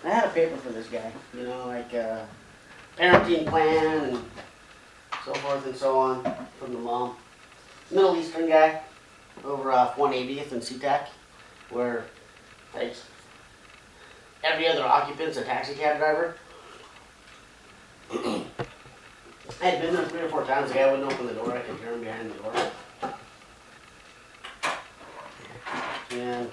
I had a paper for this guy, you know, like parenting plan and so forth and so on from the mom. Middle Eastern guy over off 180th and SeaTac, where like every other occupant's a taxi cab driver. I had been there 3 or 4 times. The guy wouldn't open the door. I could hear him behind the door. And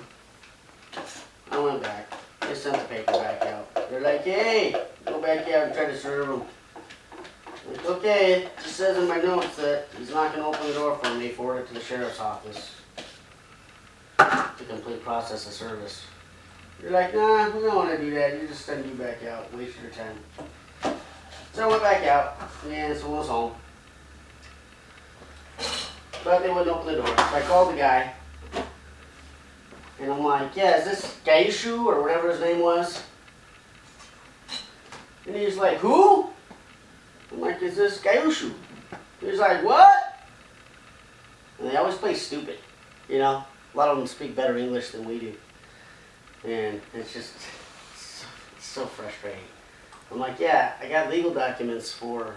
I went back. They sent the paper back out. They're like, hey, go back out and try to serve him. I'm like, okay, it just says in my notes that he's not going to open the door for me, forward it to the sheriff's office to complete process of service. You're like, nah, we don't want to do that. You just send you back out. Waste your time. So I went back out, and so I was home. But they wouldn't open the door. So I called the guy. And I'm like, yeah, is this Gaishu or whatever his name was? And he's like, who? I'm like, is this Gaishu? He's like, what? And they always play stupid, you know? A lot of them speak better English than we do. And it's just it's so frustrating. I'm like, yeah, I got legal documents for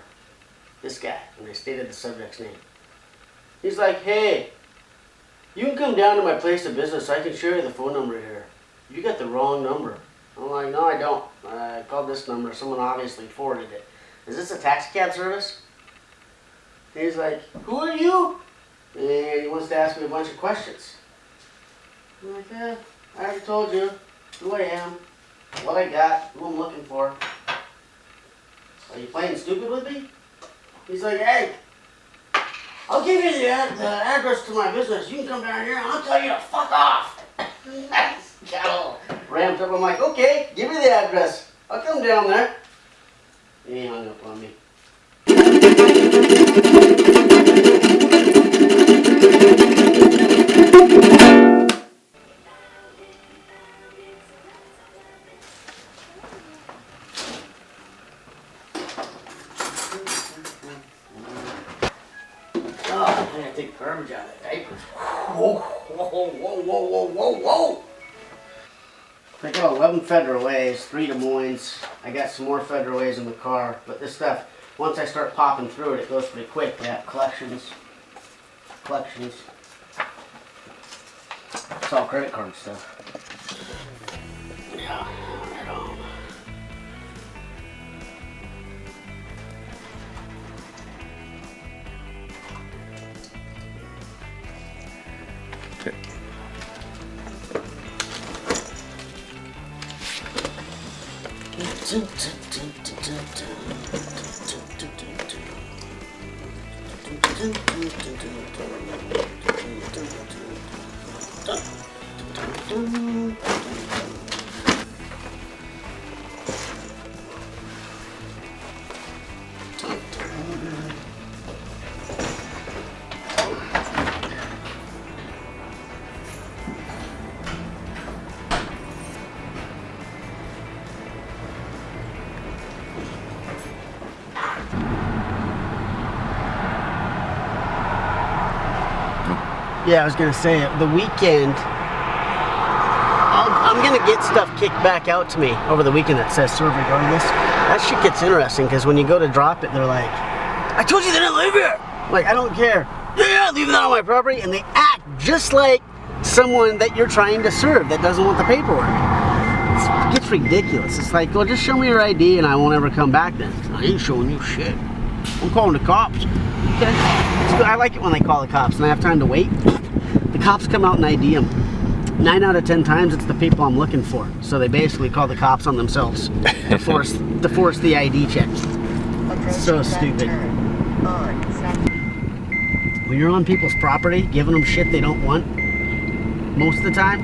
this guy. And I stated the subject's name. He's like, hey, you can come down to my place of business. I can show you the phone number here. You got the wrong number. I'm like, no, I don't. I called this number. Someone obviously forwarded it. Is this a taxi cab service? And he's like, who are you? And he wants to ask me a bunch of questions. I'm like, I already told you who I am, what I got, who I'm looking for. Are you playing stupid with me? He's like, hey, I'll give you the address to my business. You can come down here and I'll tell you to fuck off. Got all ramped up. I'm like, okay, give me the address. I'll come down there. And he hung up on me. Oh, I gotta take garbage out of the diapers. Whoa, whoa, whoa, whoa, whoa, whoa, whoa. I got 11 Federal Ways, 3 Des Moines. I got some more Federal Ways in the car, but this stuff, once I start popping through it, it goes pretty quick. They have collections. It's all credit card stuff. Yeah, right on. Yeah, I was going to say, the weekend, I'm going to get stuff kicked back out to me over the weekend that says serve regardless. That shit gets interesting because when you go to drop it, they're like, I told you they didn't live here. I'm like, I don't care. Yeah, leave that on my property. And they act just like someone that you're trying to serve that doesn't want the paperwork. It gets ridiculous. It's like, well, just show me your ID and I won't ever come back then. I ain't showing you shit. I'm calling the cops. Okay. I like it when they call the cops and I have time to wait. The cops come out and ID them. 9 out of 10 times it's the people I'm looking for. So they basically call the cops on themselves to force the ID check. So stupid. When you're on people's property, giving them shit they don't want, most of the time,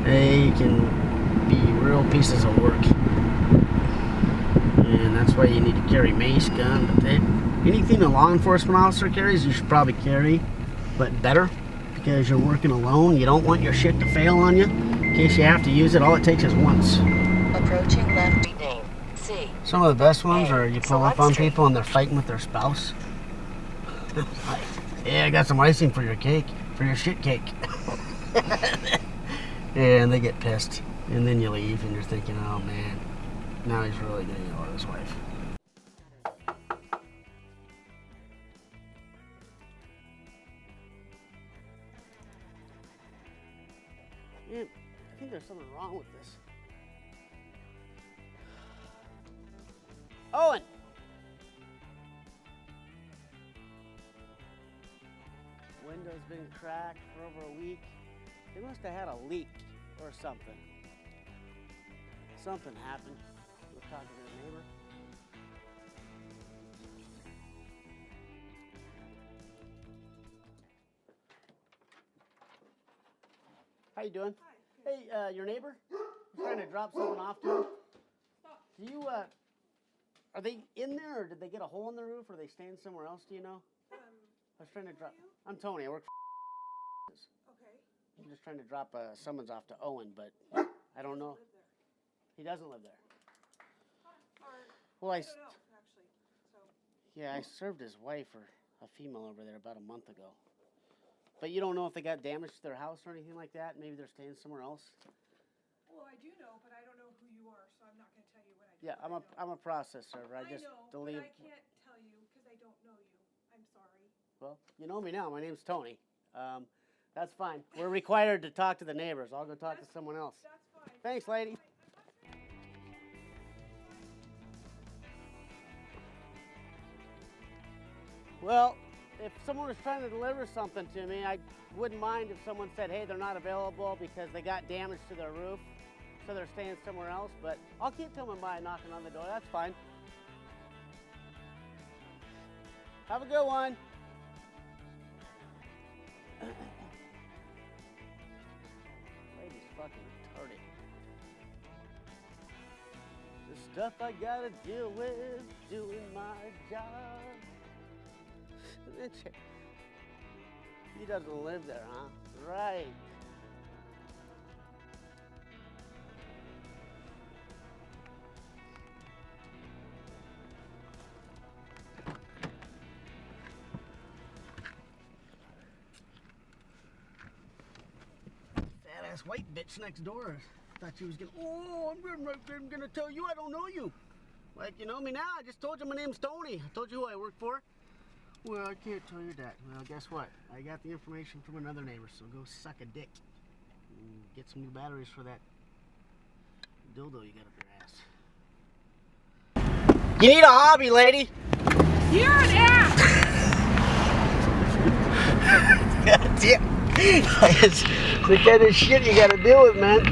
they can be real pieces of work. And that's why you need to carry mace, gun, but anything a law enforcement officer carries, you should probably carry, but better, because you're working alone. You don't want your shit to fail on you. In case you have to use it, all it takes is once. Approaching left name, C. Some of the best ones are you pull up on people and they're fighting with their spouse. Like, yeah, I got some icing for your cake, for your shit cake. And they get pissed. And then you leave and you're thinking, oh man, now he's really gonna yell at his wife. Yeah, I think there's something wrong with this. Owen! Window's been cracked for over a week. They must have had a leak or something. Something happened. We're talking to the neighbor. How you doing? Hi. Hey, your neighbor? I'm trying to drop something off to him. Stop. Do you, are they in there or did they get a hole in the roof or are they staying somewhere else? Do you know? I was trying to drop. I'm Tony. I work for. Okay. I'm just trying to drop a summons off to Owen, but I don't know. Live there. He doesn't live there. Or, Well, I don't know, actually. So, yeah, I served his wife or a female over there about a month ago. But you don't know if they got damage to their house or anything like that? Maybe they're staying somewhere else? well, I do know, but I don't know who you are, so I'm not going to tell you what I do. Yeah, I know. I'm a process server. I just know, delete. but I can't tell you because I don't know you. I'm sorry. Well, you know me now. My name's Tony. That's fine. We're required to talk to the neighbors. I'll go talk to someone else. That's fine. Thanks, lady. Well, if someone was trying to deliver something to me, I wouldn't mind if someone said, hey, they're not available because they got damage to their roof, so they're staying somewhere else. But I'll keep coming by knocking on the door. That's fine. Have a good one. Lady's fucking retarded. The stuff I gotta deal with doing my job. He doesn't live there, huh? Right. Fat ass white bitch next door. Thought she was gonna. Oh, I'm gonna tell you I don't know you. Like, you know me now. I just told you my name's Tony. I told you who I work for. Well, I can't tell you that. Well, guess what? I got the information from another neighbor, so go suck a dick. And get some new batteries for that dildo you got up your ass. You need a hobby, lady. You're an ass! God damn. It's the kind of shit you gotta deal with, man.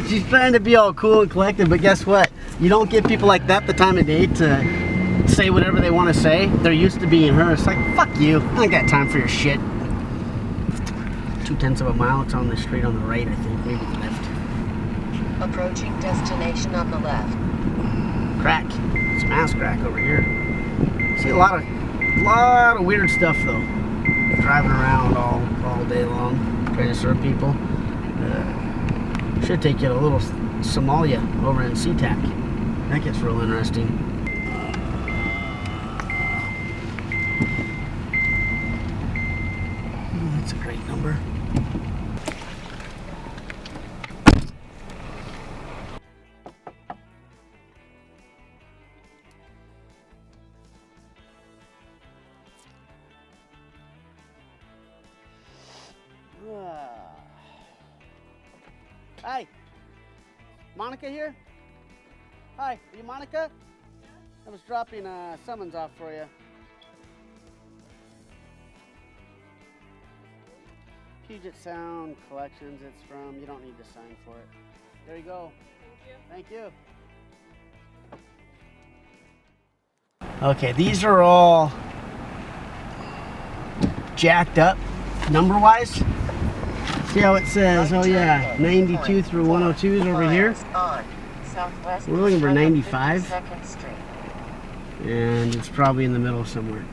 She's trying to be all cool and collected, but guess what? You don't give people like that the time of day to say whatever they want to say. They're used to being her. It's like, fuck you. I ain't got time for your shit. 0.2 of a mile. It's on the street on the right, I think. Maybe the left. Approaching destination on the left. Crack. Some ass crack over here. See a lot of weird stuff though. Driving around all day long, trying to serve people. Should take you to a little Somalia over in SeaTac. That gets real interesting. That's a great number. Hi, Monica here? Hi, are you Monica? I was dropping a summons off for you. Puget Sound Collections, it's from, you don't need to sign for it. There you go. Thank you. Thank you. Okay, these are all jacked up, number-wise. See how it says, oh yeah, 92 through 102 is over here. We're looking for 95. And it's probably in the middle somewhere.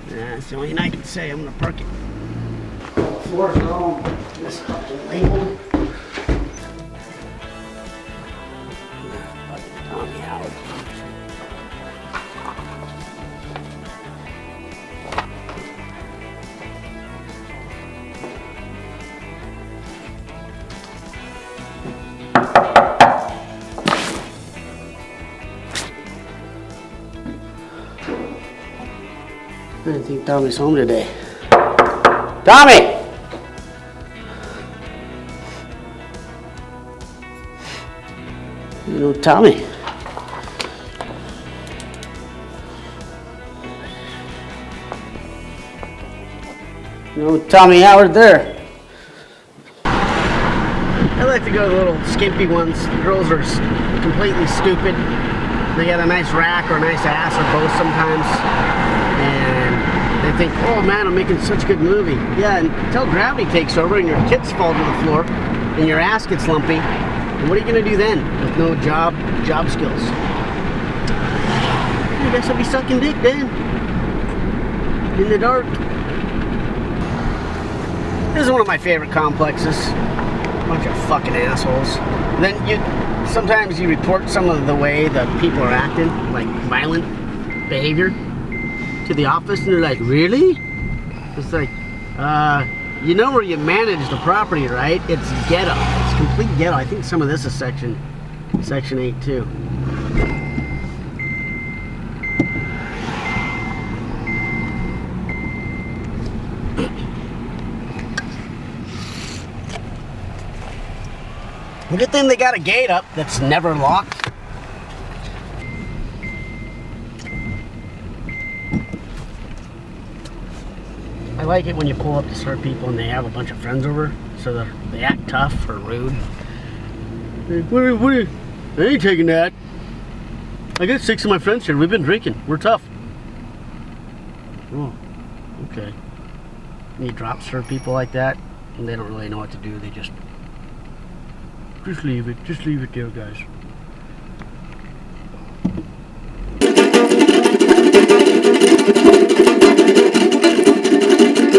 That's the only thing I can say. I'm gonna park it. Floors are all this fucking labeled. Tommy Howard. I didn't think Tommy's home today. Tommy! You know, Tommy. You know, Tommy Howard there. I like to go to the little skimpy ones. The girls are completely stupid. They got a nice rack or a nice ass or both sometimes. And they think, oh man, I'm making such a good movie. Yeah, until gravity takes over and your tits fall to the floor and your ass gets lumpy. And what are you going to do then with no job skills? I guess I'll be sucking dick then. In the dark. This is one of my favorite complexes. Bunch of fucking assholes. Then sometimes you report some of the way that people are acting, like violent behavior, to the office, and they're like, really? It's like, you know where you manage the property, right? It's ghetto. It's complete ghetto. I think some of this is section 8 too. Good thing they got a gate up that's never locked. I like it when you pull up to serve people and they have a bunch of friends over, so they act tough or rude. Like, what I ain't taking that. I got 6 of my friends here. We've been drinking. We're tough. Oh, okay. And you drop serve people like that, and they don't really know what to do. They just leave it there, guys.